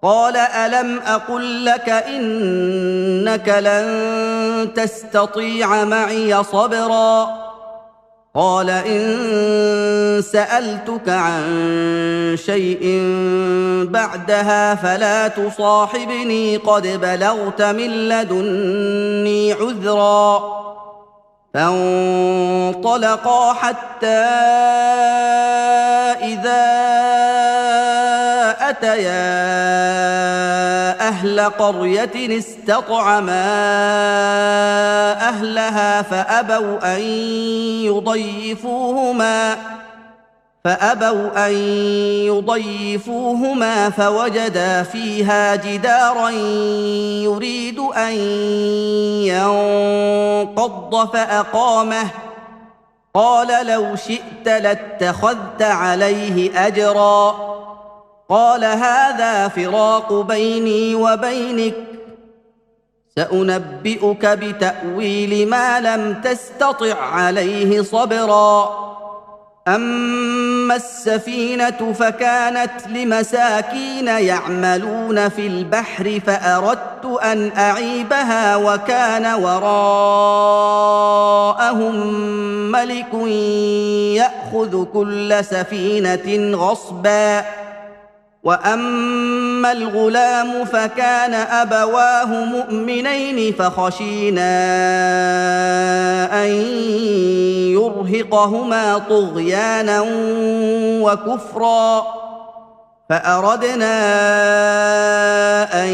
قال ألم أقل لك إنك لن تستطيع معي صبرا قال إن سألتك عن شيء بعدها فلا تصاحبني قد بلغت من لدني عذرا فانطلقا حتى إذا أتيا أهل قرية استطعما أهلها فأبوا أن يضيفوهما فوجدا فيها جدارا يريد أن ينقض فأقامه قال لو شئت لاتخذت عليه أجرا قال هذا فراق بيني وبينك سأنبئك بتأويل ما لم تستطع عليه صبرا أما السفينة فكانت لمساكين يعملون في البحر فأردت أن أعيبها وكان وراءهم ملك يأخذ كل سفينة غصبا وأما الغلام فكان أبواه مؤمنين فخشينا أن يرهقهما طغيانا وكفرا فأردنا أن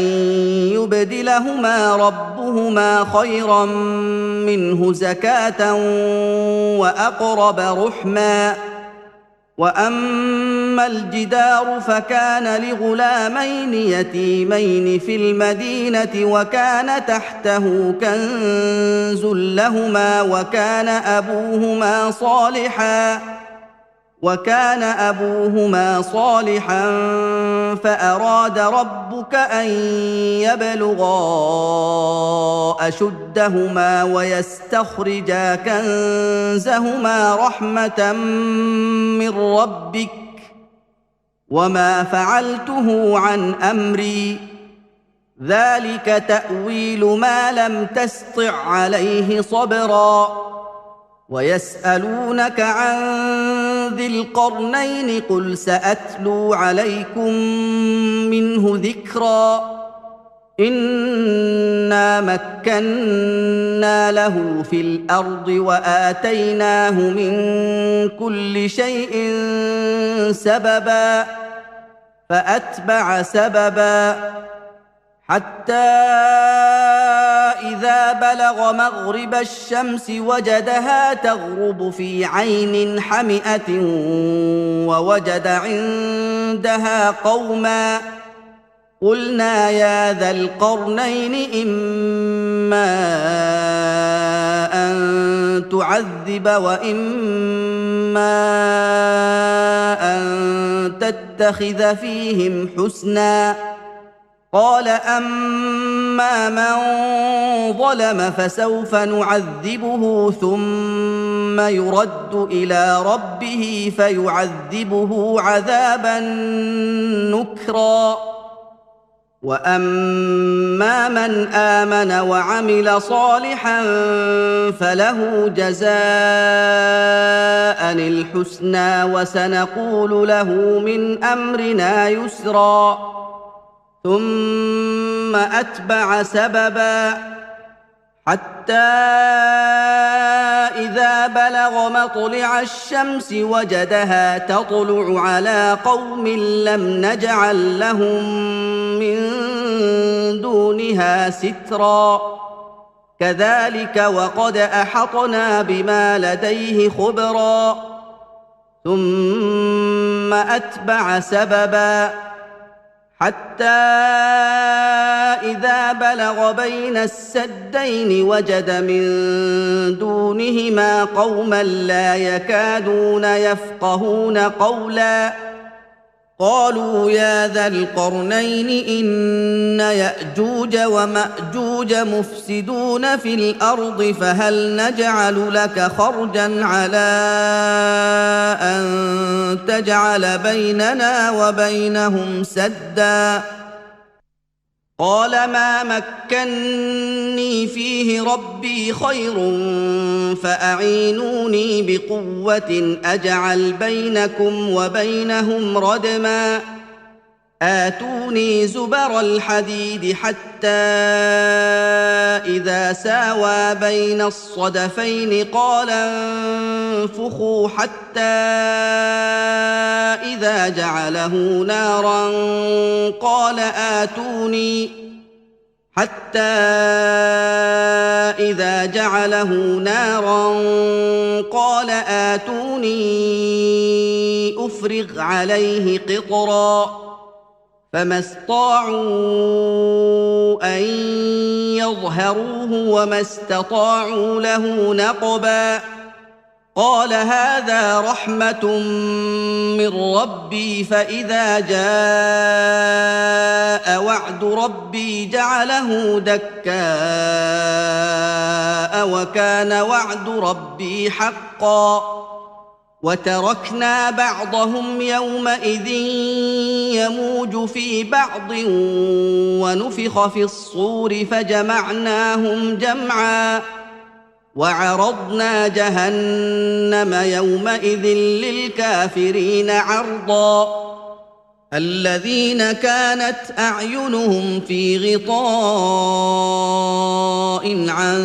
يبدلهما ربهما خيرا منه زكاة وأقرب رحما وأما الجدار فكان لغلامين يتيمين في المدينة وكان تحته كنز لهما وكان أبوهما صالحا فأراد ربك أن يبلغا أشدهما ويستخرجا كنزهما رحمة من ربك وما فعلته عن أمري ذلك تأويل ما لم تسطع عليه صبرا ويسألونك عن ذي القرنين قل سأتلو عليكم منه ذكرا إنا مكنا له في الأرض وآتيناه من كل شيء سببا فأتبع سببا حتى إذا بلغ مغرب الشمس وجدها تغرب في عين حمئة ووجد عندها قوما قلنا يا ذا القرنين إما أن تعذب وإما أن تتخذ فيهم حسنا قال أما من ظلم فسوف نعذبه ثم يرد إلى ربه فيعذبه عذابا نكرا وأما من آمن وعمل صالحا فله جزاء الحسنى وسنقول له من أمرنا يسرا ثم أتبع سببا حتى إذا بلغ مطلع الشمس وجدها تطلع على قوم لم نجعل لهم من دونها سترا كذلك وقد أحطنا بما لديه خبرا ثم أتبع سببا حتى إذا بلغ بين السدين وجد من دونهما قوما لا يكادون يفقهون قولا قالوا يا ذا القرنين إن يأجوج ومأجوج مفسدون في الأرض فهل نجعل لك خرجا على أن تجعل بيننا وبينهم سدا قال ما مكني فيه ربي خير فأعينوني بقوة أجعل بينكم وبينهم ردما آتوني زبر الحديد حتى إذا ساوى بين الصدفين قال انفخوا حتى إذا جعله نارا قال آتوني أفرغ عليه قطرا فما استطاعوا أن يظهروه وما استطاعوا له نقبا قال هذا رحمة من ربي فإذا جاء وعد ربي جعله دكاء وكان وعد ربي حقا وتركنا بعضهم يومئذ يموج في بعض ونفخ في الصور فجمعناهم جمعا وعرضنا جهنم يومئذ للكافرين عرضا الذين كانت أعينهم في غطاء عن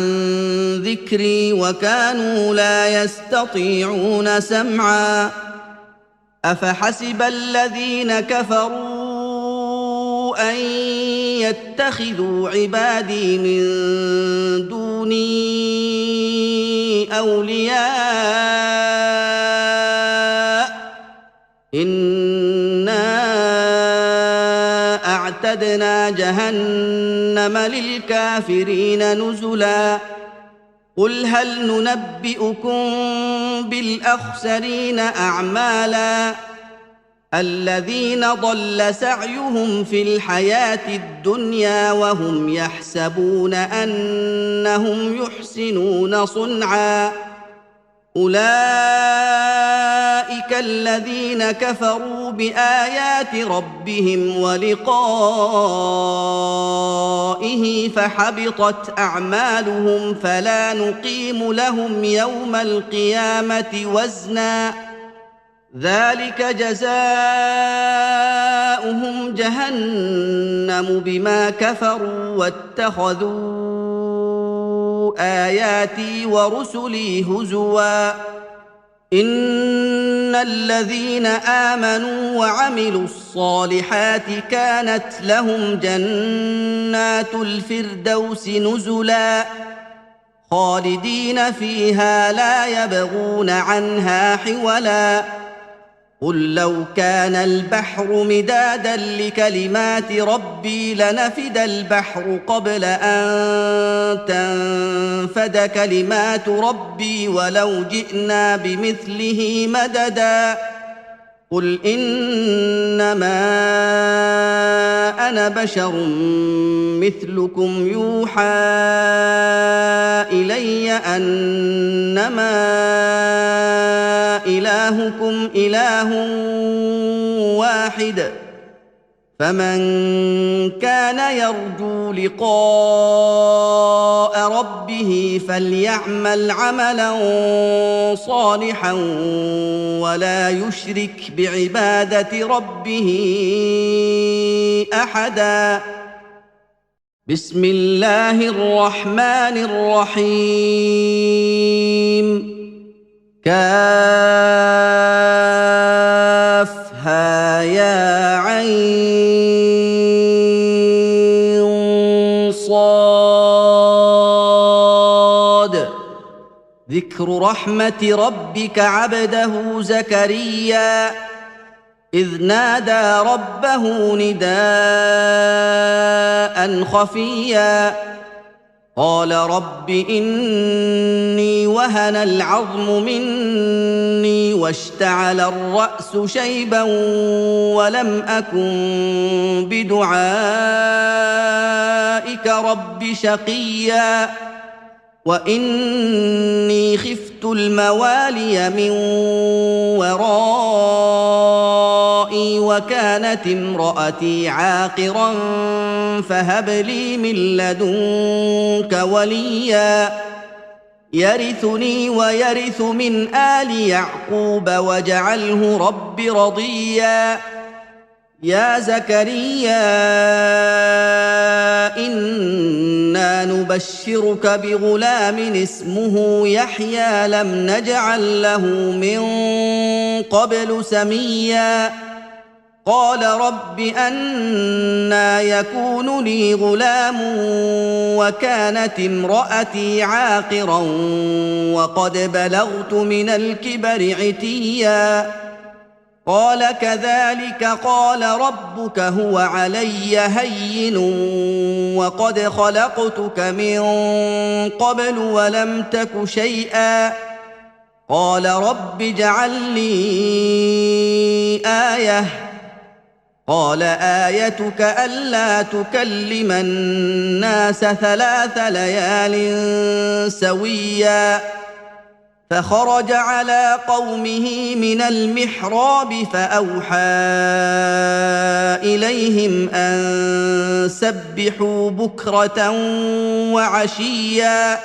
ذكري وكانوا لا يستطيعون سمعا أفحسب الذين كفروا أن يتخذوا عبادي من دوني أولياء إنا أعتدنا جهنم للكافرين نزلا قل هل ننبئكم بالأخسرين أعمالا الذين ضل سعيهم في الحياة الدنيا وهم يحسبون أنهم يحسنون صنعا أولئك الذين كفروا بآيات ربهم ولقائه فحبطت أعمالهم فلا نقيم لهم يوم القيامة وزنا ذلك جزاؤهم جهنم بما كفروا واتخذوا آياتي ورسلي هزوا إن الذين آمنوا وعملوا الصالحات كانت لهم جنات الفردوس نزلا خالدين فيها لا يبغون عنها حولا قل لو كان البحر مدادا لكلمات ربي لنفد البحر قبل أن تنفد كلمات ربي ولو جئنا بمثله مددا قل إنما أنا بشر مثلكم يوحى إلي أنما إلهكم إله واحد فمن كان يرجو لقاء ربه فليعمل عملا صالحا ولا يشرك بعبادة ربه أحدا بسم الله الرحمن الرحيم كافها يا عين صاد ذكر رحمة ربك عبده زكريا إذ نادى ربه نداء خفيا قال رب إني وهن العظم مني واشتعل الرأس شيبا ولم أكن بدعائك رب شقيا وإني خفت الموالي من ورائي وكانت امرأتي عاقرا فهب لي من لدنك وليا يرثني ويرث من آل يعقوب واجعله رب رضيا يا زكريا إنا نبشرك بغلام اسمه يحيى لم نجعل له من قبل سميا قال رب أنى يكون لي غلام وكانت امرأتي عاقرا وقد بلغت من الكبر عتيا قال كذلك قال ربك هو علي هين وقد خلقتك من قبل ولم تك شيئا قال رب اجعل لي آية قال آيتك ألا تكلم الناس 3 ليال سويا فخرج على قومه من المحراب فأوحى إليهم أن سبحوا بكرة وعشيا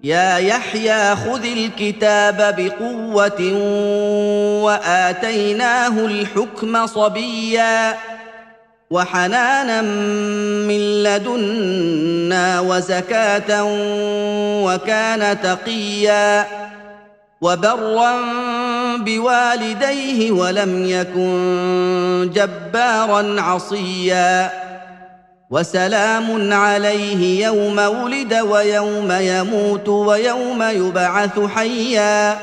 يا يحيى خذ الكتاب بقوة وآتيناه الحكم صبيا وحنانا من لدنا وزكاة وكان تقيا وبرا بوالديه ولم يكن جبارا عصيا وسلام عليه يوم ولد ويوم يموت ويوم يبعث حيا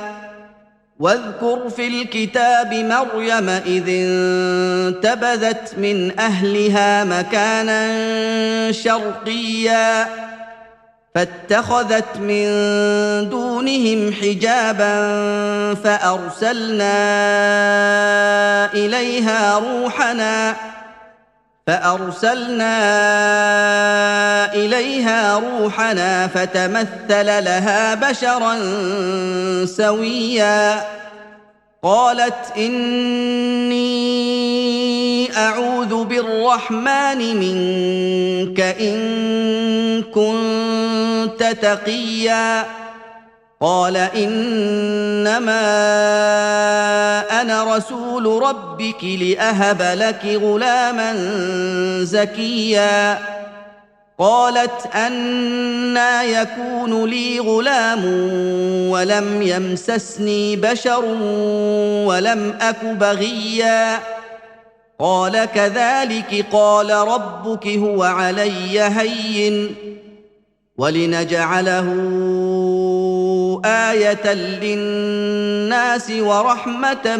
واذكر في الكتاب مريم إذ انتبذت من أهلها مكانا شرقيا فاتخذت من دونهم حجابا فأرسلنا إليها روحنا فتمثل لها بشرا سويا قالت إني أعوذ بالرحمن منك إن كنت تقيا قال إنما أنا رسول ربك لأهب لك غلاما زكيا قالت أنى يكون لي غلام ولم يمسسني بشر ولم أك بغيا قال كذلك قال ربك هو علي هين ولنجعله آية للناس ورحمة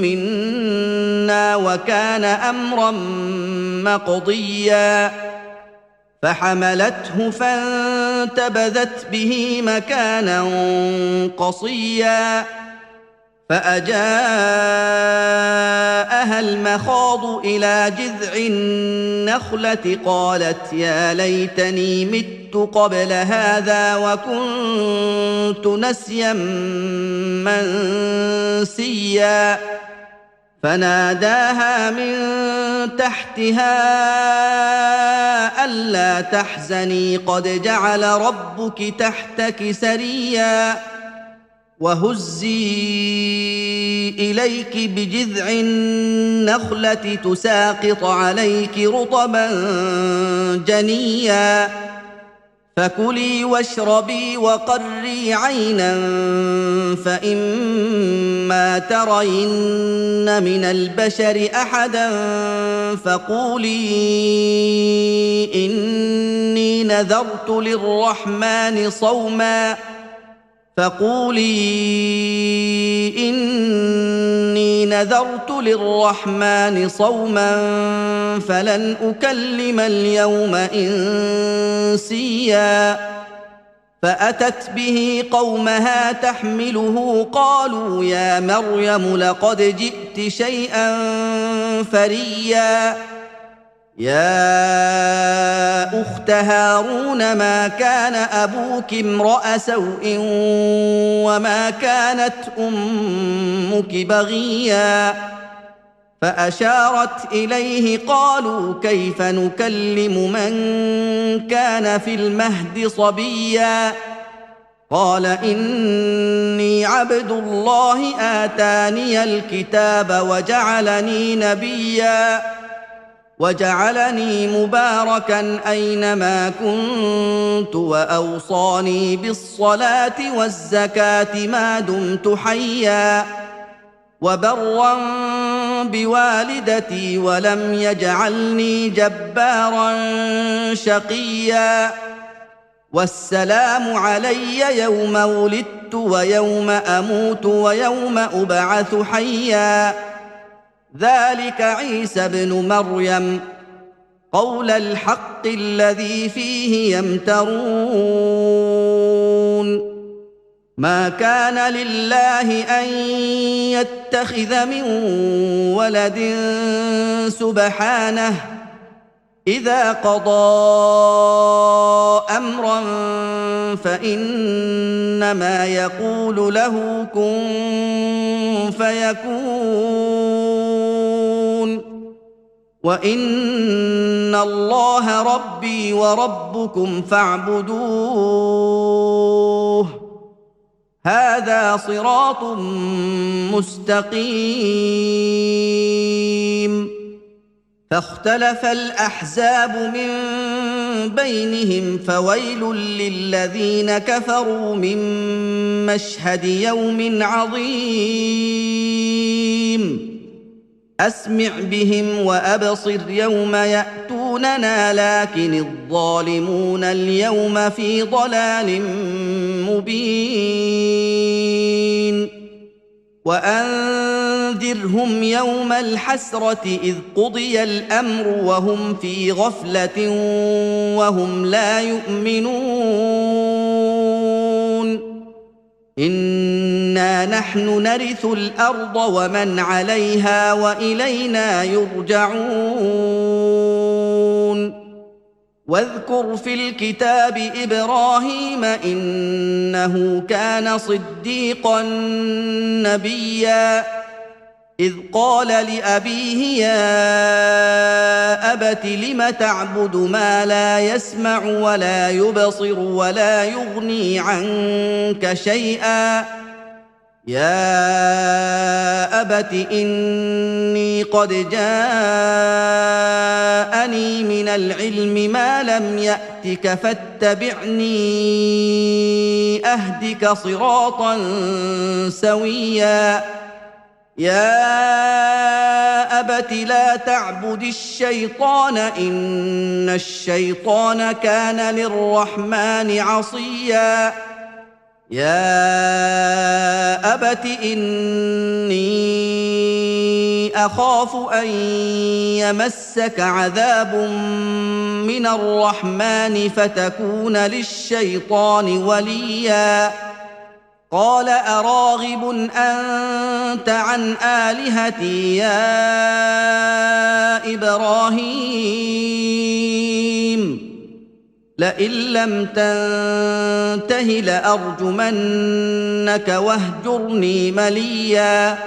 منا وكان أمرا مقضيا فحملته فانتبذت به مكانا قصيا فأجاءها المخاض إلى جذع النخلة قالت يا ليتني مت قبل هذا وكنت نسيا منسيا فناداها من تحتها ألا تحزني قد جعل ربك تحتك سريا وهزي إليك بجذع النخلة تساقط عليك رطبا جنيا فكلي واشربي وقري عينا فإما ترين من البشر أحدا فقولي إني نذرت للرحمن صوما فلن أكلم اليوم إنسيا فأتت به قومها تحمله قالوا يا مريم لقد جئت شيئا فريا يا أخت هارون ما كان أبوك امرأ سوء وما كانت أمك بغيا فاشارت اليه قالوا كيف نكلم من كان في المهد صبيا قال اني عبد الله اتاني الكتاب وجعلني نبيا وجعلني مباركا اينما كنت واوصاني بالصلاه والزكاه ما دمت حيا وبرا بوالدتي ولم يجعلني جبارا شقيا والسلام علي يوم ولدت ويوم اموت ويوم ابعث حيا ذلك عيسى ابن مريم قول الحق الذي فيه يمترون ما كان لله ان يتخذ من ولد سبحانه اذا قضى امرا فانما يقول له كن فيكون وان الله ربي وربكم فاعبدوه هذا صراط مستقيم فاختلف الاحزاب من بينهم فويل للذين كفروا من مشهد يوم عظيم اسمع بهم وابصر يوم ياتوننا لكن الظالمون اليوم في ضلال مبين وانذرهم يوم الحسره اذ قضي الامر وهم في غفله وهم لا يؤمنون انا نحن نرث الارض ومن عليها والينا يرجعون واذكر في الكتاب ابراهيم انه كان صديقا نبيا اذ قال لابيه يا ابت لم تعبد ما لا يسمع ولا يبصر ولا يغني عنك شيئا يا ابت اني قد جاءني من العلم ما لم ياتك فاتبعني اهدك صراطا سويا يا ابت لا تعبد الشيطان ان الشيطان كان للرحمن عصيا يا ابت اني اخاف ان يمسك عذاب من الرحمن فتكون للشيطان وليا قال اراغب انت عن الهتي يا ابراهيم لئن لم تنته لارجمنك واهجرني مليا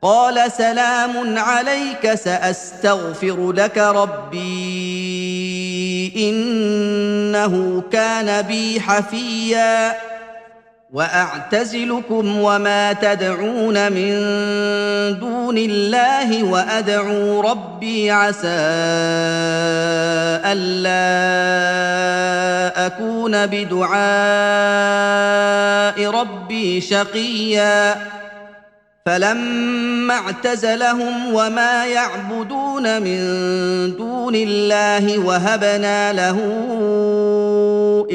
قال سلام عليك ساستغفر لك ربي انه كان بي حفيا واعتزلكم وما تدعون من دون الله وادعو ربي عسى الا اكون بدعاء ربي شقيا فلما اعتزلهم وما يعبدون من دون الله وهبنا له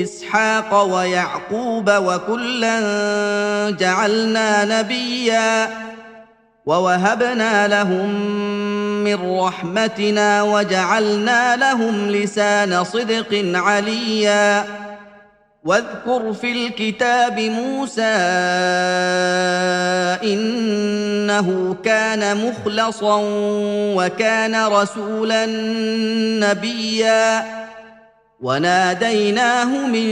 اسحاق ويعقوب وكلا جعلنا نبيا ووهبنا لهم من رحمتنا وجعلنا لهم لسان صدق عليا واذكر في الكتاب موسى انه كان مخلصا وكان رسولا نبيا وناديناه من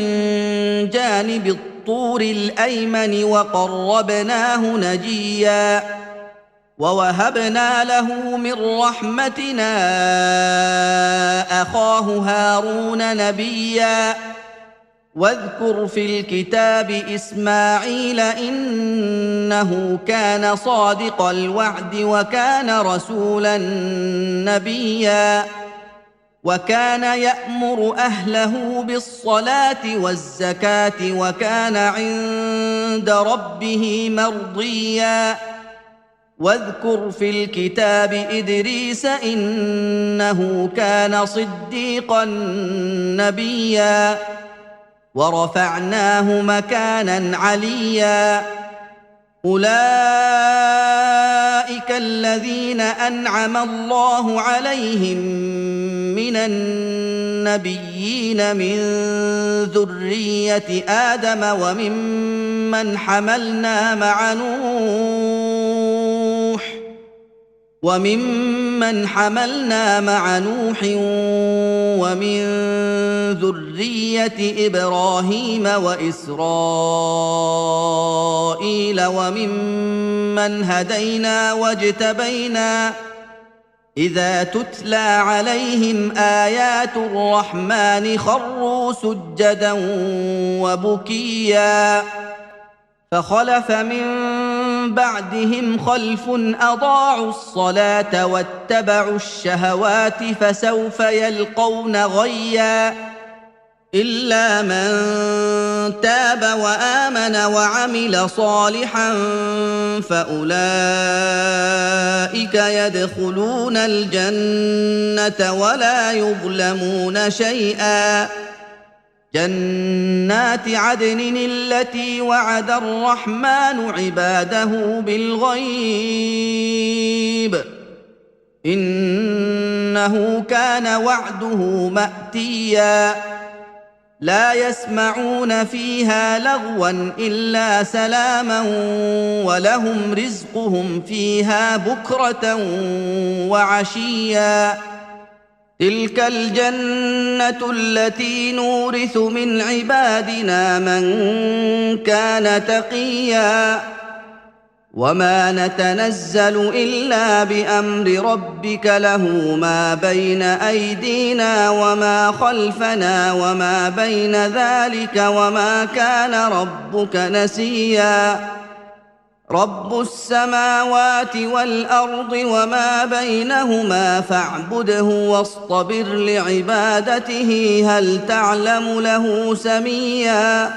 جانب الطور الايمن وقربناه نجيا ووهبنا له من رحمتنا اخاه هارون نبيا واذكر في الكتاب اسماعيل انه كان صادق الوعد وكان رسولا نبيا وكان يامر اهله بالصلاه والزكاه وكان عند ربه مرضيا واذكر في الكتاب ادريس انه كان صديقا نبيا ورفعناه مكانا عليا اولئك الذين انعم الله عليهم من النبيين من ذريه ادم وممن حملنا مع نوح ومن ذرية إبراهيم وإسرائيل وممن هدينا واجتبينا إذا تتلى عليهم آيات الرحمن خروا سجدا وبكيا فخلف من بعدهم خلف أضاعوا الصلاة واتبعوا الشهوات فسوف يلقون غيا إلا من تاب وآمن وعمل صالحا فأولئك يدخلون الجنة ولا يظلمون شيئا جنات عدن التي وعد الرحمن عباده بالغيب إنه كان وعده مأتيا لا يسمعون فيها لغوا إلا سلاما ولهم رزقهم فيها بكرة وعشيا تلك الجنة التي نورث من عبادنا من كان تقيا وما نتنزل إلا بأمر ربك له ما بين أيدينا وما خلفنا وما بين ذلك وما كان ربك نسيا رب السماوات والأرض وما بينهما فاعبده واصطبر لعبادته هل تعلم له سميا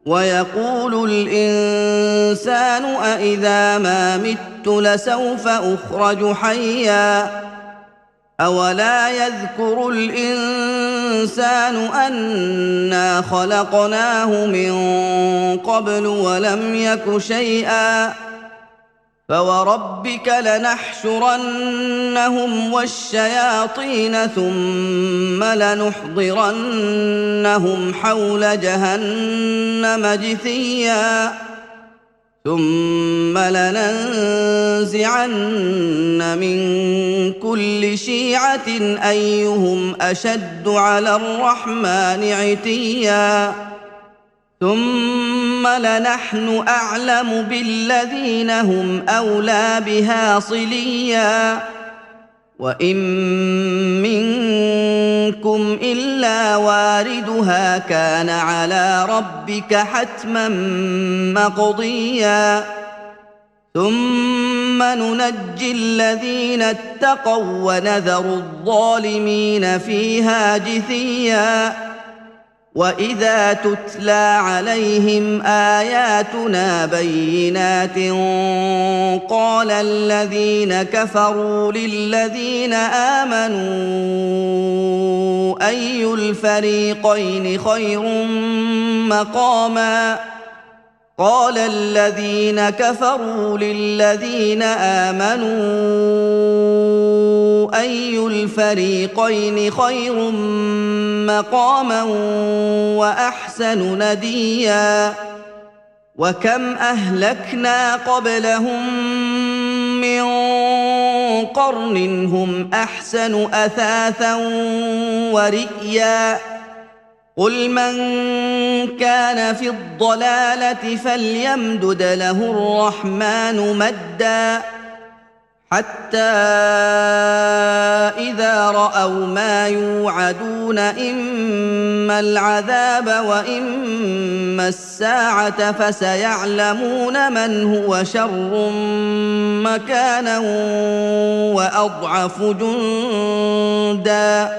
ويقول الإنسان أإذا ما مت لسوف أخرج حيا أولا يذكر الإنسان أنا خلقناه من قبل ولم يك شيئا فوربك لنحشرنهم والشياطين ثم لنحضرنهم حول جهنم جثيا ثم لننزعن من كل شيعة أيهم أشد على الرحمن عتيا ثم لنحن أعلم بالذين هم أولى بها صليا وإن منكم إلا واردها كان على ربك حتما مقضيا ثم ننجي الذين اتقوا ونذر الظالمين فيها جثيا وإذا تتلى عليهم آياتنا بينات قال الذين كفروا للذين آمنوا أي الفريقين خير مقاما قال الذين كفروا للذين آمنوا أي الفريقين خير مقاما وأحسن نديا وكم أهلكنا قبلهم من قرن هم أحسن أثاثا ورئيا قل من كان في الضلالة فليمدد له الرحمن مدا حتى إذا رأوا ما يوعدون إما العذاب وإما الساعة فسيعلمون من هو شر مكانا وأضعف جندا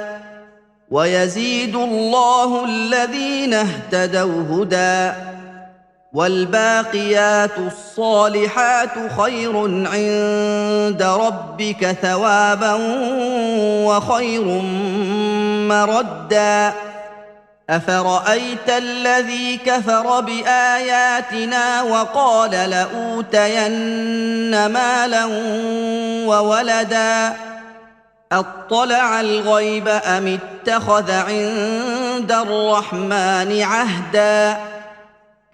ويزيد الله الذين اهتدوا هدى والباقيات الصالحات خير عند ربك ثوابا وخير مردا أفرأيت الذي كفر بآياتنا وقال لأوتين مالا وولدا أطلع الغيب أم اتخذ عند الرحمن عهدا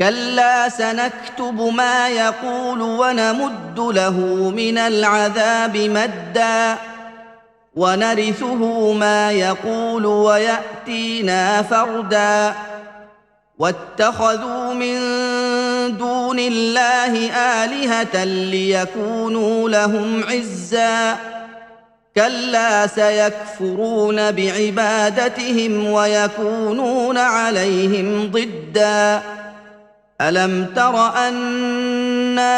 كلا سنكتب ما يقول ونمد له من العذاب مدا ونرثه ما يقول ويأتينا فردا واتخذوا من دون الله آلهة ليكونوا لهم عزا كلا سيكفرون بعبادتهم ويكونون عليهم ضدا ألم تر أنا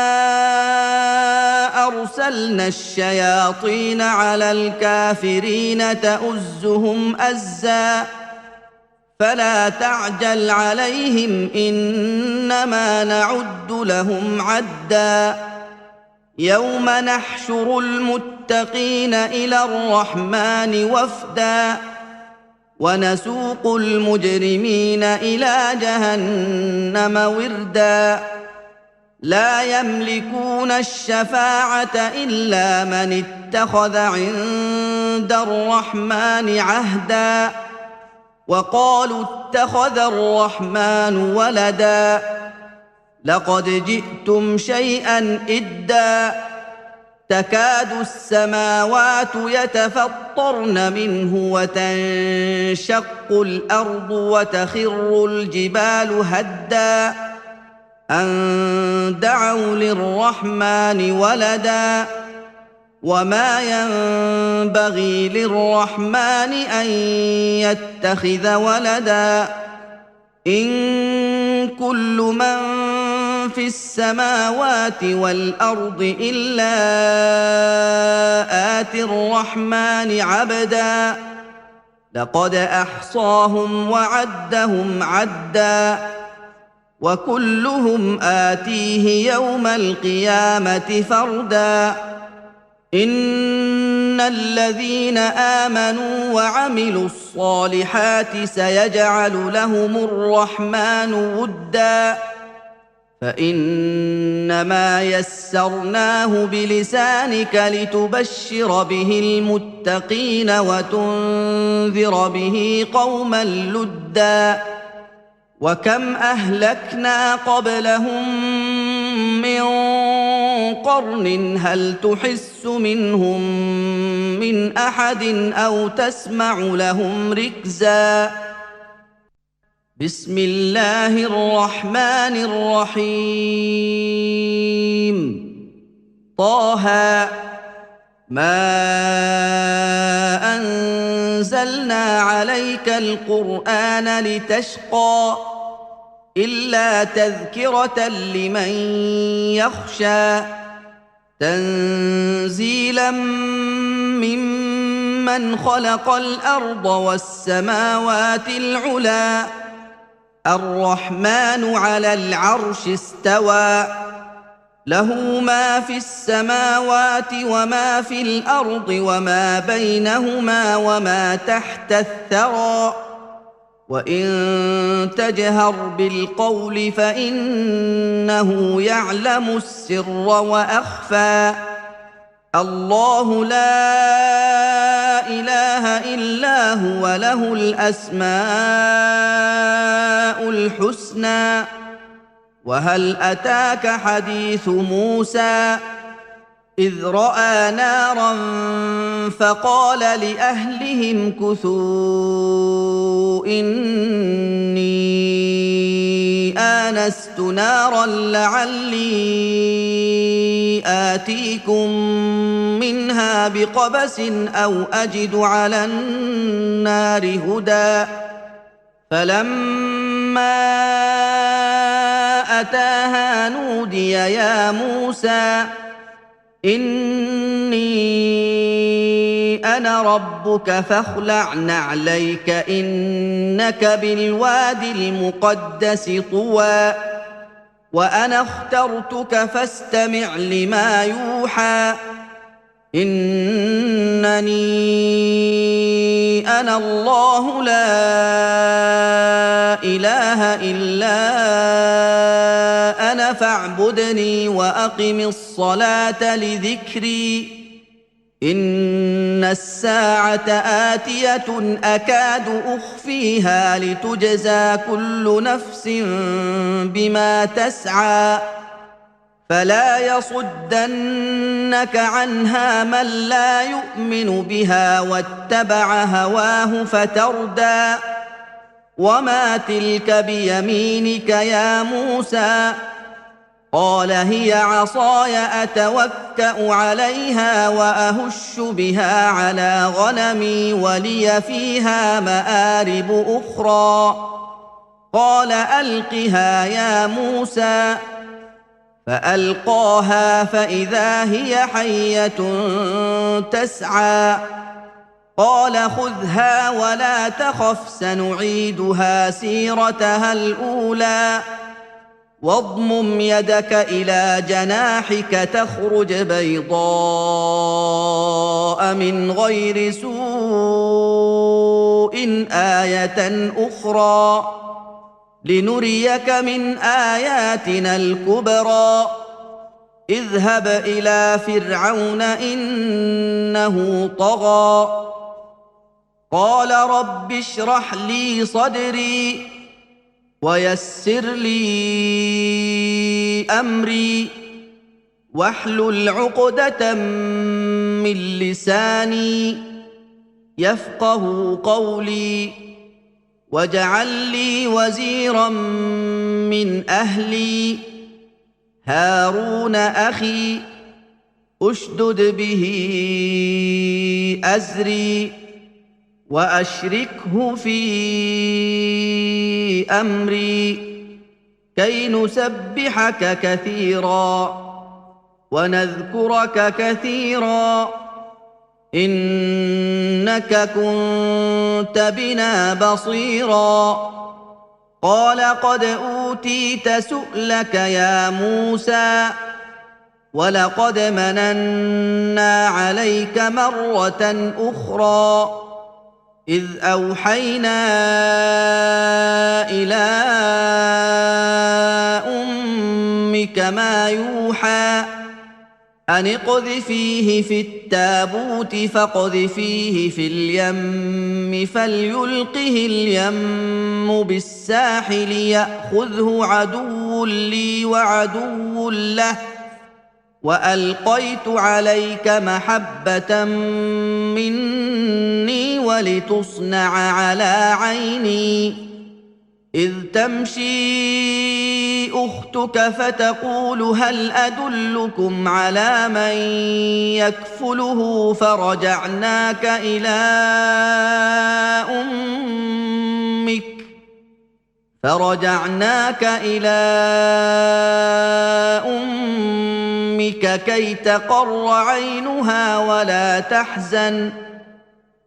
أرسلنا الشياطين على الكافرين تؤزهم أزا فلا تعجل عليهم إنما نعد لهم عدا يوم نحشر المتقين إلى الرحمن وفدا ونسوق المجرمين إلى جهنم وردا لا يملكون الشفاعة إلا من اتخذ عند الرحمن عهدا وقالوا اتخذ الرحمن ولدا لقد جئتم شيئا إدا تكاد السماوات يتفطرن منه وتنشق الأرض وتخر الجبال هدا أن دعوا للرحمن ولدا وما ينبغي للرحمن أن يتخذ ولدا إن كل من في السماوات والأرض إلا آتي الرحمن عبدا لقد أحصاهم وعدهم عدا وكلهم آتيه يوم القيامة فردا إن الذين آمنوا وعملوا الصالحات سيجعل لهم الرحمن ودا فإنما يسرناه بلسانك لتبشر به المتقين وتنذر به قوما لدا وكم أهلكنا قبلهم من قرن هل تحس منهم من أحد أو تسمع لهم ركزا بسم الله الرحمن الرحيم طه ما أنزلنا عليك القرآن لتشقى إلا تذكرة لمن يخشى تنزيلا ممن خلق الأرض والسماوات العلى الرحمن على العرش استوى له ما في السماوات وما في الأرض وما بينهما وما تحت الثرى وإن تجهر بالقول فإنه يعلم السر وأخفى الله لا إله إلا هو له الأسماء الحسنى وهل أتاك حديث موسى إذ رأى نارا فقال لأهلهم كثوا إني آنست نارا لعلي آتيكم منها بقبس أو أجد على النار هدى فلما أتاها نودي يا موسى إني أنا ربك فاخلع نعليك إنك بالواد المقدس طوى وأنا اخترتك فاستمع لما يوحى إنني أنا الله لا إله إلا أنا فاعبدني وأقم الصلاة لذكري إن الساعة آتية أكاد أخفيها لتجزى كل نفس بما تسعى فلا يصدنك عنها من لا يؤمن بها واتبع هواه فتردى وما تلك بيمينك يا موسى قال هي عصاي أتوكأ عليها وأهش بها على غنمي ولي فيها مآرب أخرى قال ألقها يا موسى فألقاها فإذا هي حية تسعى قال خذها ولا تخف سنعيدها سيرتها الأولى واضمم يدك إلى جناحك تخرج بيضاء من غير سوء آية أخرى لنريك من آياتنا الكبرى اذهب إلى فرعون إنه طغى قال رب اشرح لي صدري ويسر لي أمري واحلل عقدة من لساني يفقه قولي واجعل لي وزيرا من أهلي هارون أخي أشدد به أزري وأشركه في أمري كي نسبحك كثيرا ونذكرك كثيرا إنك كنت بنا بصيرا قال قد أوتيت سؤلك يا موسى ولقد مننا عليك مرة أخرى إذ أوحينا إلى أمك ما يوحى أن اقذفيه في التابوت فاقذفيه في اليم فليلقه اليم بالساحل يأخذه عدو لي وعدو له وألقيت عليك محبة مني ولتصنع على عيني إذ تمشي أختك فتقول هل أدلكم على من يكفله فرجعناك إلى أمك كي تقر عينها ولا تحزن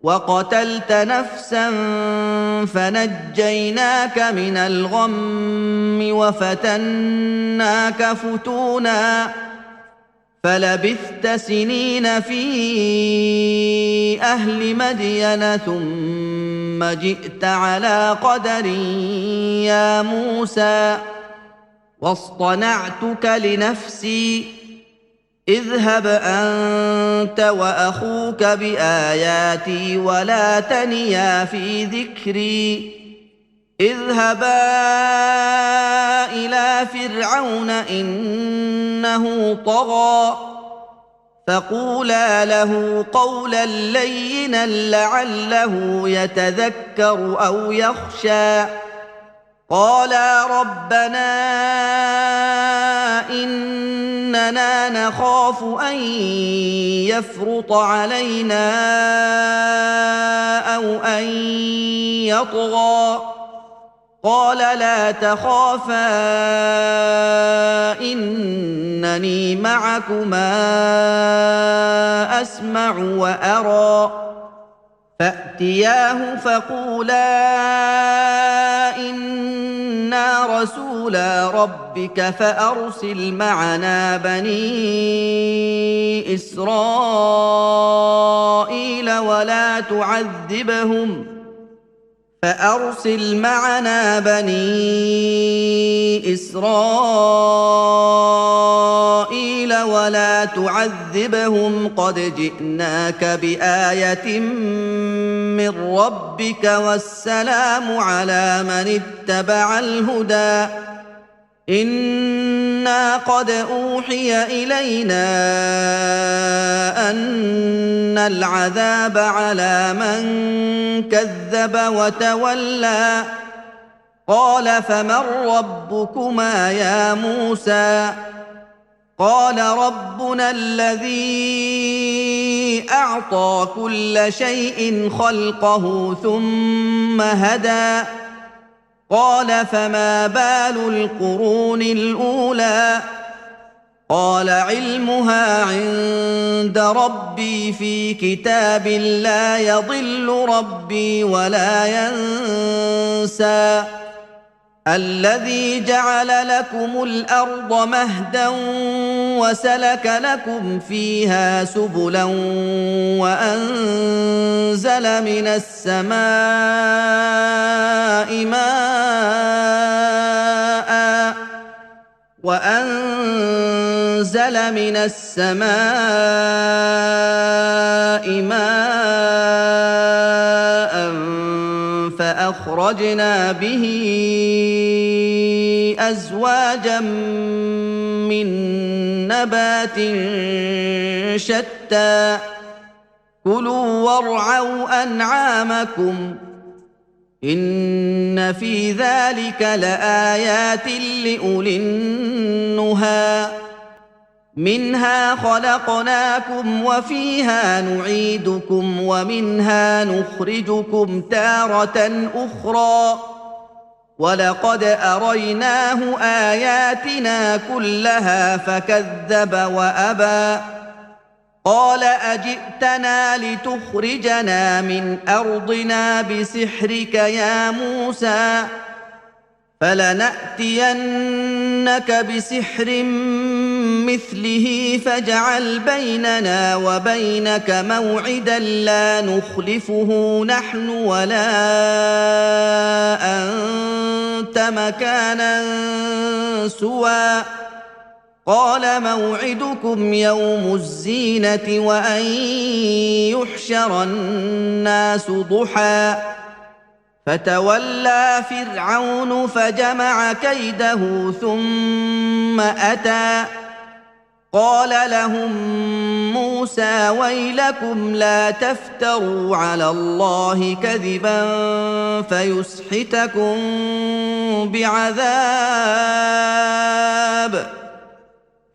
وقتلت نفسا فنجيناك من الغم وفتناك فتونا فلبثت سنين في أهل مدين ثم جئت على قدر يا موسى واصطنعتك لنفسي اذهب أنت وأخوك بآياتي ولا تنيا في ذكري اذهبا إلى فرعون إنه طغى فقولا له قولا لينا لعله يتذكر أو يخشى قالا ربنا إننا إننا نخاف أن يفرط علينا أو أن يطغى قال لا تخافا إنني معكما أسمع وأرى فأتياه فقولا إنا رسولا ربك فأرسل معنا بني إسرائيل ولا تعذبهم قد جئناك بآية من ربك والسلام على من اتبع الهدى إنا قد أوحي إلينا أن العذاب على من كذب وتولى قال فمن ربكما يا موسى قال ربنا الذي أعطى كل شيء خلقه ثم هدى قال فما بال القرون الأولى قال علمها عند ربي في كتاب لا يضل ربي ولا ينسى الذي جعل لكم الأرض مهدا وسلك لكم فيها سبلا وأنزل من السماء ماء فأخرجنا به أزواجا من نبات شتى كلوا وارعوا أنعامكم إن في ذلك لآيات لأولي النهى منها خلقناكم وفيها نعيدكم ومنها نخرجكم تارة أخرى ولقد أريناه آياتنا كلها فكذب وأبى قال أجئتنا لتخرجنا من أرضنا بسحرك يا موسى فلنأتينك بسحر مثله فاجعل بيننا وبينك موعدا لا نخلفه نحن ولا أنت مكانا سوى قال موعدكم يوم الزينة وأن يحشر الناس ضحى فتولى فرعون فجمع كيده ثم أتى قال لهم موسى ويلكم لا تفتروا على الله كذبا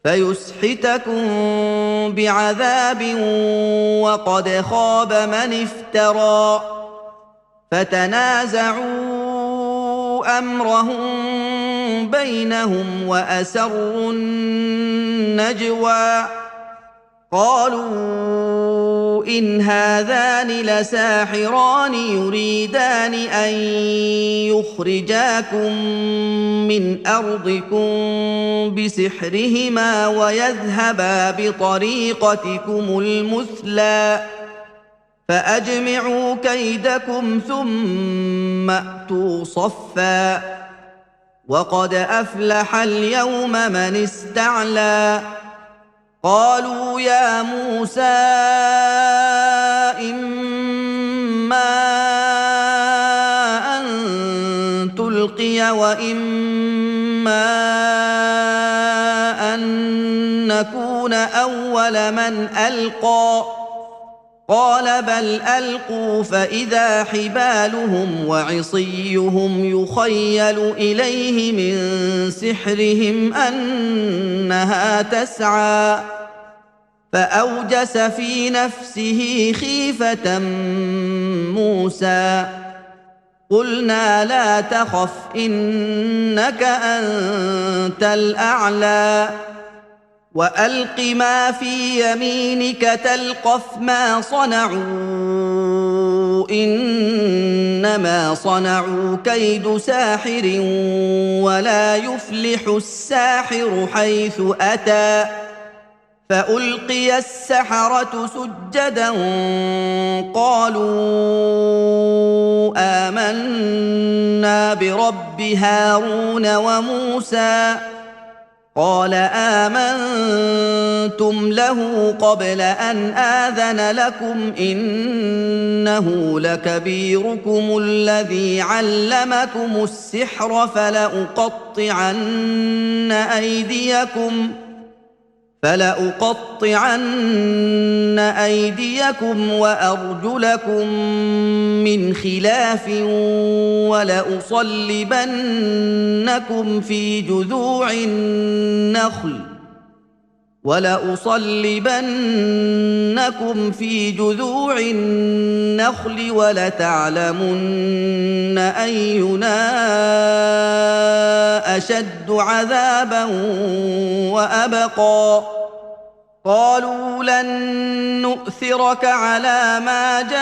فيسحتكم بعذاب وقد خاب من افترى فتنازعوا أمرهم بينهم وأسروا النجوى قالوا إن هذان لساحران يريدان أن يخرجاكم من أرضكم بسحرهما ويذهبا بطريقتكم المثلى فأجمعوا كيدكم ثم أتوا صفا وقد أفلح اليوم من استعلى قالوا يا موسى إما أن تلقي وإما أن نكون أول من ألقى قال بل القوا فاذا حبالهم وعصيهم يخيل اليه من سحرهم انها تسعى فاوجس في نفسه خيفه موسى قلنا لا تخف انك انت الاعلى والق ما في يمينك تلقف ما صنعوا انما صنعوا كيد ساحر ولا يفلح الساحر حيث اتى فالقي السحره سجدا قالوا امنا برب هارون وموسى قال امنتم له قبل ان اذن لكم انه لكبيركم الذي علمكم السحر فلأقطعن أيديكم وأرجلكم من خلاف ولأصلبنكم في جذوع النخل ولتعلمن أينا أشد عذابا وأبقى قالوا لن نؤثرك على ما جاءنا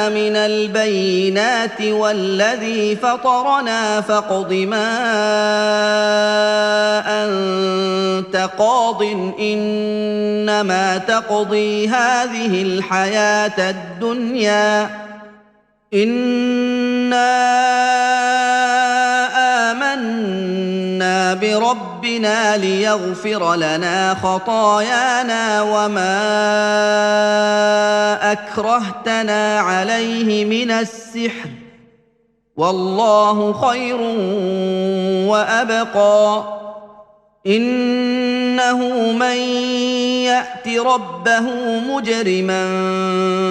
من البينات والذي فطرنا فاقض ما أنت قاض إنما تقضي هذه الحياة الدنيا إنا آمنا بربنا ليغفر لنا خطايانا وما أكرهتنا عليه من السحر والله خير وأبقى إنه من يأت ربه مجرما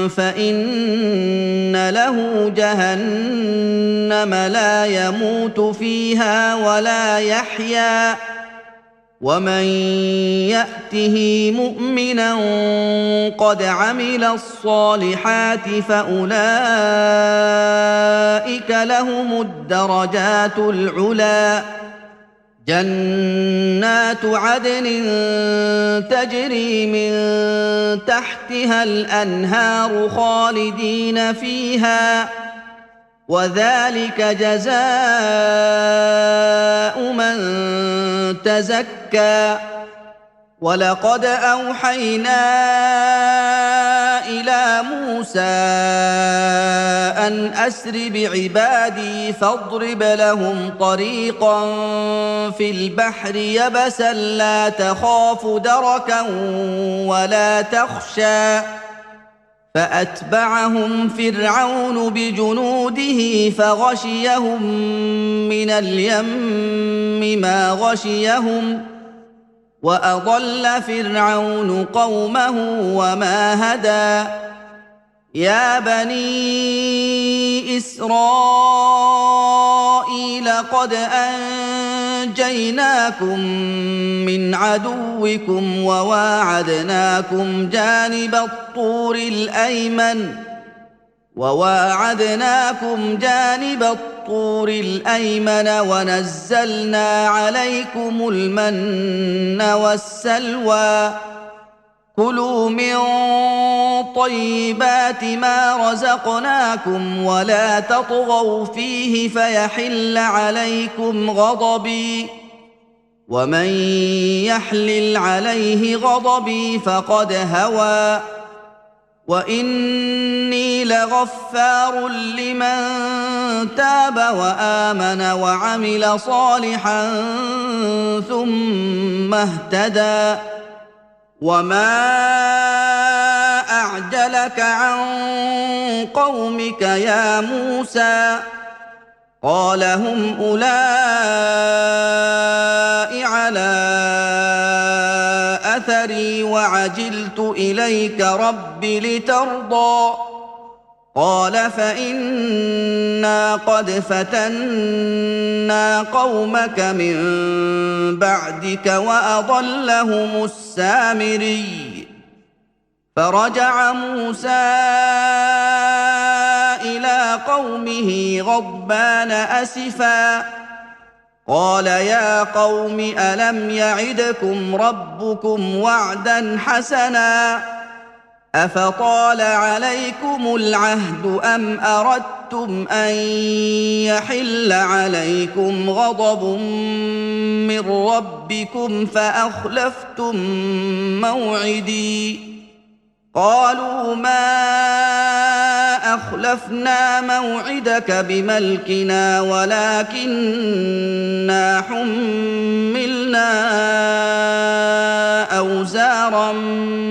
فإن له جهنم لا يموت فيها ولا يحيا ومن يأته مؤمنا قد عمل الصالحات فأولئك لهم الدرجات العلى جنات عدن تجري من تحتها الأنهار خالدين فيها وذلك جزاء من تزكى ولقد أوحينا إلى موسى أن أسر بعبادي فاضرب لهم طريقا في البحر يبسا لا تخاف دركا ولا تخشى فأتبعهم فرعون بجنوده فغشيهم من اليم ما غشيهم وأضل فرعون قومه وما هدى يا بني إسرائيل قد أنجيناكم من عدوكم وواعدناكم جانب الطور الأيمن ونزلنا عليكم المن والسلوى كلوا من طيبات ما رزقناكم ولا تطغوا فيه فيحل عليكم غضبي ومن يحلل عليه غضبي فقد هوى وإني لغفار لمن تاب وآمن وعمل صالحا ثم اهتدى وما أعجلك عن قومك يا موسى قال هم أولئك على أثري وعجلت إليك رب لترضى قال فإنا قد فتنا قومك من بعدك وأضلهم السامري فرجع موسى إلى قومه غضبان أسفا قال يا قوم ألم يعدكم ربكم وعدا حسنا أفطال عليكم العهد أم أردتم أن يحل عليكم غضب من ربكم فأخلفتم موعدي قالوا ما أخلفنا موعدك بملكنا ولكننا حملنا أوزارا من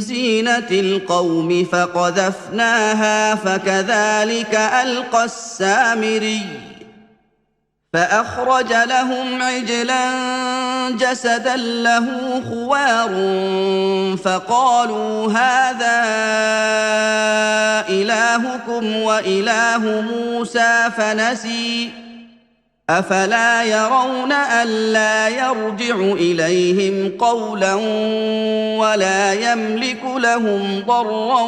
زينة القوم فقذفناها فكذلك ألقى السامري فأخرج لهم عجلا جسدا له خوار فقالوا هذا إلهكم وإله موسى فنسي أفلا يرون ألا يرجع إليهم قولا ولا يملك لهم ضرا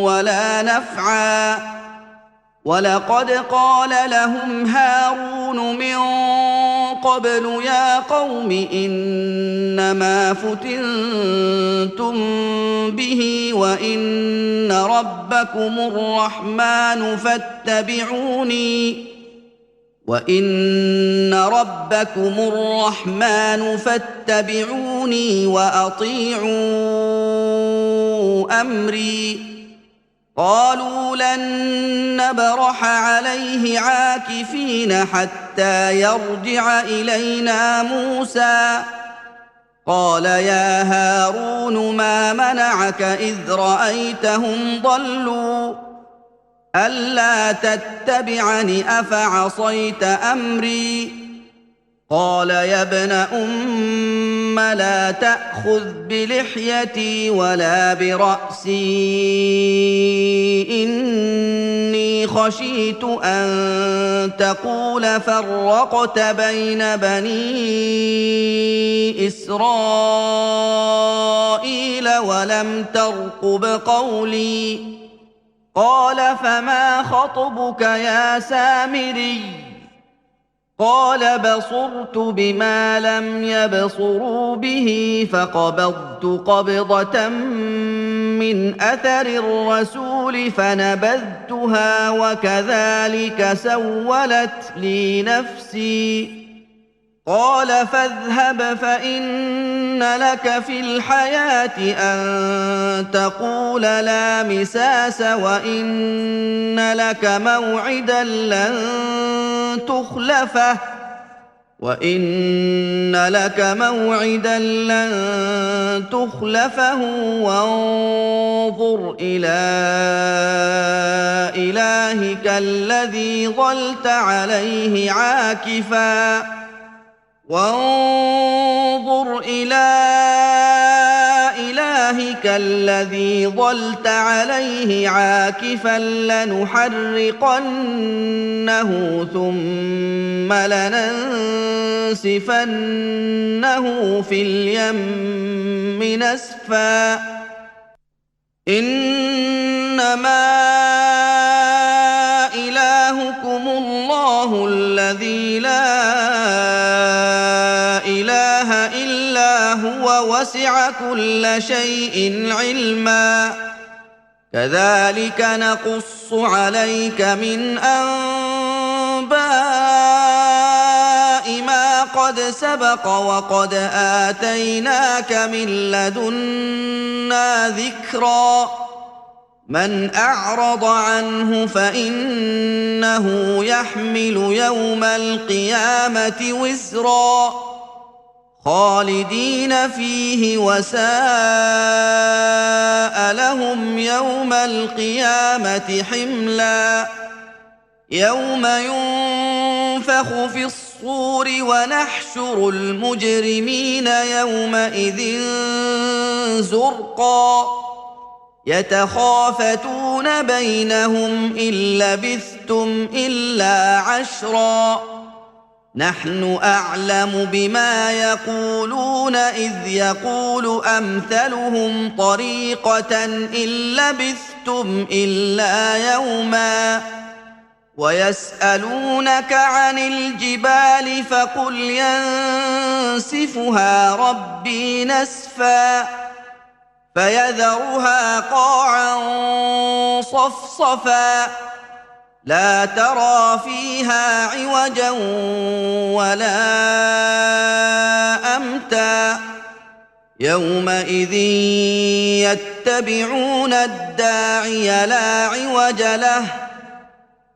ولا نفعا ولقد قال لهم هارون من قبل يا قوم إنما فتنتم به وإن ربكم الرحمن فاتبعوني وأطيعوا أمري قالوا لن نبرح عليه عاكفين حتى يرجع إلينا موسى قال يا هارون ما منعك إذ رأيتهم ضلوا ألا تتبعني أفعصيت أمري قال يا ابن أم لا تأخذ بلحيتي ولا برأسي إني خشيت أن تقول فرقت بين بني إسرائيل ولم ترقب قولي قال فما خطبك يا سامري قال بصرت بما لم يبصروا به فقبضت قبضة من أثر الرسول فنبذتها وكذلك سولت لي نفسي قال فاذهب فإن لك في الحياة أن تقول لا مساس وإن لك موعدا لن تخلفه وانظر إلى إلهك الذي ظلت عليه عاكفا لنحرقنه ثم لننسفنه في اليم نسفا إنما إلهكم الله الذي لا إله إلا هو وسع كل شيء علما كذلك نقص عليك من أنباء ما قد سبق وقد آتيناك من لدنا ذكرا من أعرض عنه فإنه يحمل يوم القيامة وزرا خالدين فيه وساء لهم يوم القيامة حملا يوم ينفخ في الصور ونحشر المجرمين يومئذ زرقا يتخافتون بينهم إن لبثتم إلا عشرا نحن أعلم بما يقولون إذ يقول أمثلهم طريقة إن لبثتم إلا يوما ويسألونك عن الجبال فقل ينسفها ربي نسفا فيذرها قاعا صفصفا لا ترى فيها عوجا ولا أمتا يومئذ يتبعون الداعي لا عوج له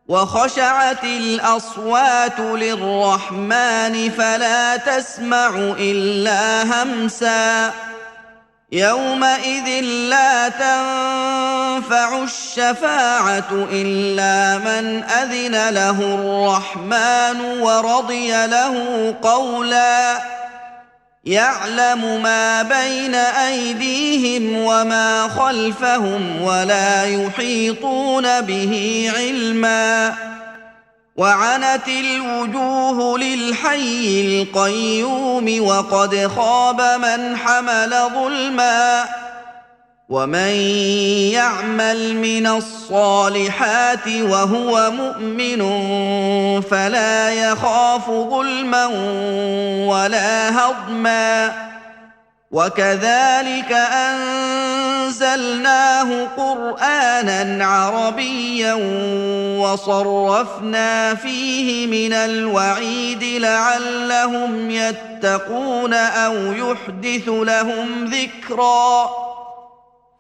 وخشعت الأصوات للرحمن فلا تسمع إلا همسا يومئذ لا تنفع الشفاعة إلا من أذن له الرحمن ورضي له قولا يعلم ما بين أيديهم وما خلفهم ولا يحيطون به علما وعنت الوجوه للحي القيوم وقد خاب من حمل ظلما ومن يعمل من الصالحات وهو مؤمن فلا يخاف ظلما ولا هضما وكذلك أنزلناه قرآنا عربيا وصرفنا فيه من الوعيد لعلهم يتقون أو يحدث لهم ذكرا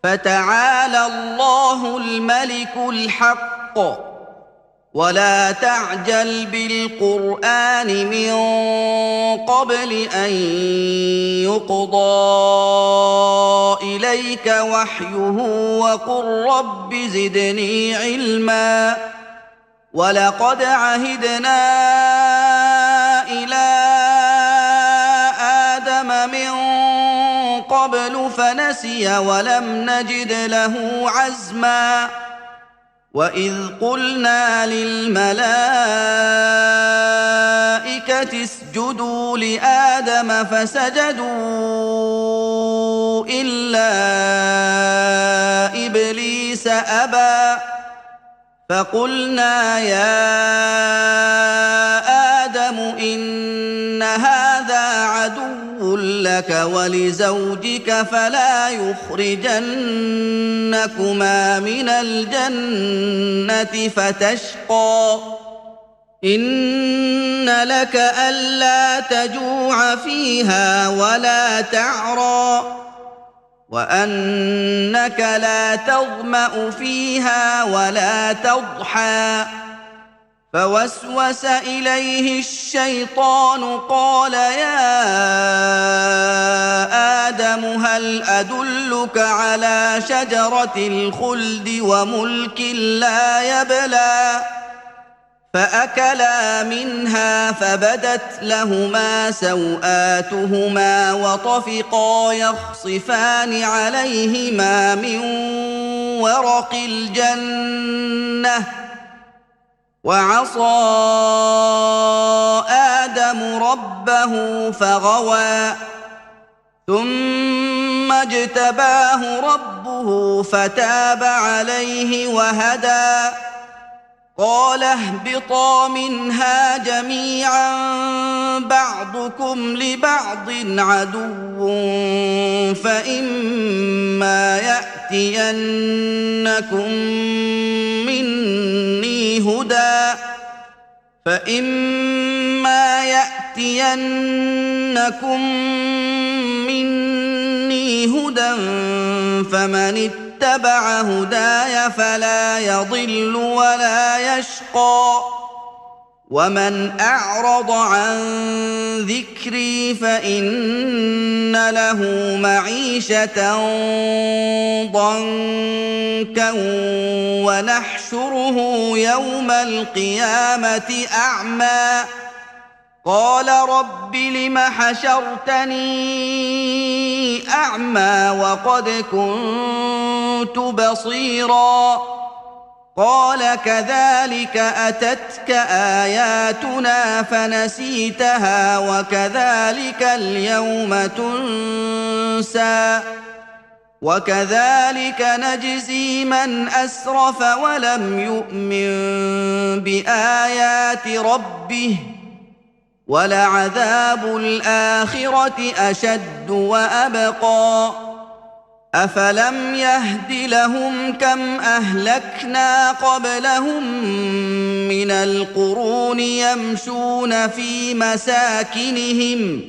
فتعالى الله الملك الحق ولا تعجل بالقرآن من قبل أن يقضى إليك وحيه وقل رب زدني علما ولقد عهدنا إلى آدم من قبل فنسي ولم نجد له عزما وإذ قلنا للملائكة اسجدوا لآدم فسجدوا إلا إبليس أبى فقلنا يا آدم إن هذا عدو لك ولزوجك فلا يخرجنكما من الجنة فتشقى إن لك ألا تجوع فيها ولا تعرى وأنك لا تظمأ فيها ولا تضحى فوسوس إليه الشيطان قال يا آدم هل أدلك على شجرة الخلد وملك لا يبلى فأكلا منها فبدت لهما سوآتهما وطفقا يخصفان عليهما من ورق الجنة وعصى آدم ربه فغوى ثم اجتباه ربه فتاب عليه وهدى قال اهبطا منها جميعا بعضكم لبعض عدو فإما يأتينكم مني هدى فمن اتبع هداي فلا يضل ولا يشقى ومن اعرض عن ذكري فان له معيشه ضنكا ونحشره يوم القيامه اعمى قال رب لم حشرتني اعمى وقد كنت بصيرا قال كذلك اتتك اياتنا فنسيتها وكذلك اليوم تنسى وكذلك نجزي من اسرف ولم يؤمن بايات ربه ولعذاب الاخره اشد وابقى افلم يهد لهم كم اهلكنا قبلهم من القرون يمشون في مساكنهم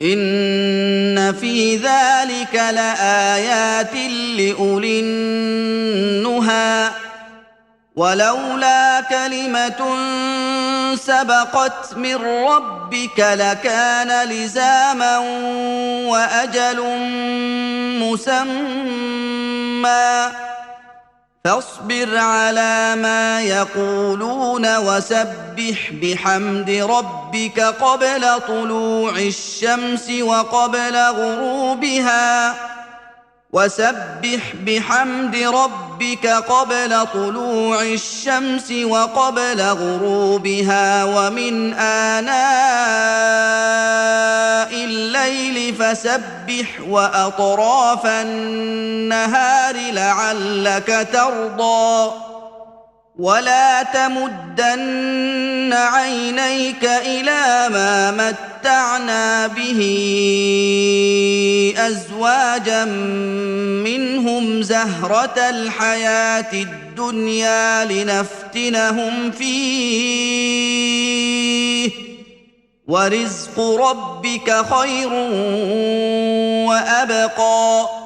ان في ذلك لايات لاولي النهى ولولا كلمه سبقت من ربك لكان لزاما واجل مسمى فاصبر على ما يقولون وسبح بحمد ربك قبل طلوع الشمس وقبل غروبها وسبح بحمد ربك قبل طلوع الشمس وقبل غروبها ومن آناء الليل فسبح وأطراف النهار لعلك ترضى ولا تمدن عينيك إلى ما متعنا به أزواجا منهم زهرة الحياة الدنيا لنفتنهم فيه ورزق ربك خير وأبقى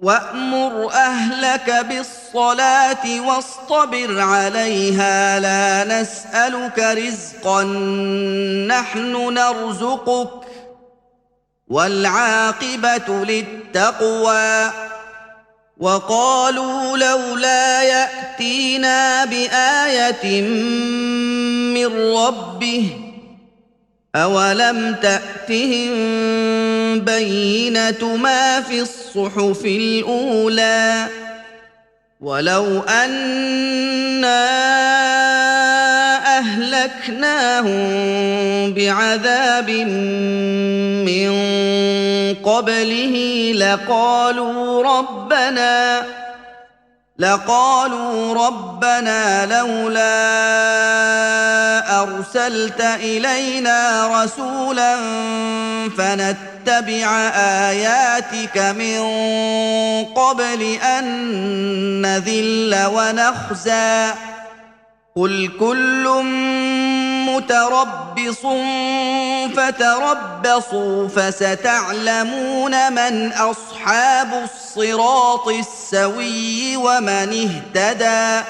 وأمر أهلك بالصلاة واصطبر عليها لا نسألك رزقا نحن نرزقك والعاقبة للتقوى وقالوا لولا يأتينا بآية من ربه أولم تأتهم بينة ما في الصحف الأولى ولو أنا أهلكناهم بعذاب من قبله لقالوا ربنا لولا أرسلت إلينا رسولا فنتبع آياتك من قبل أن نذل ونخزى قل كل متربص فتربصوا فستعلمون من أصحاب الصراط السوي ومن اهتدى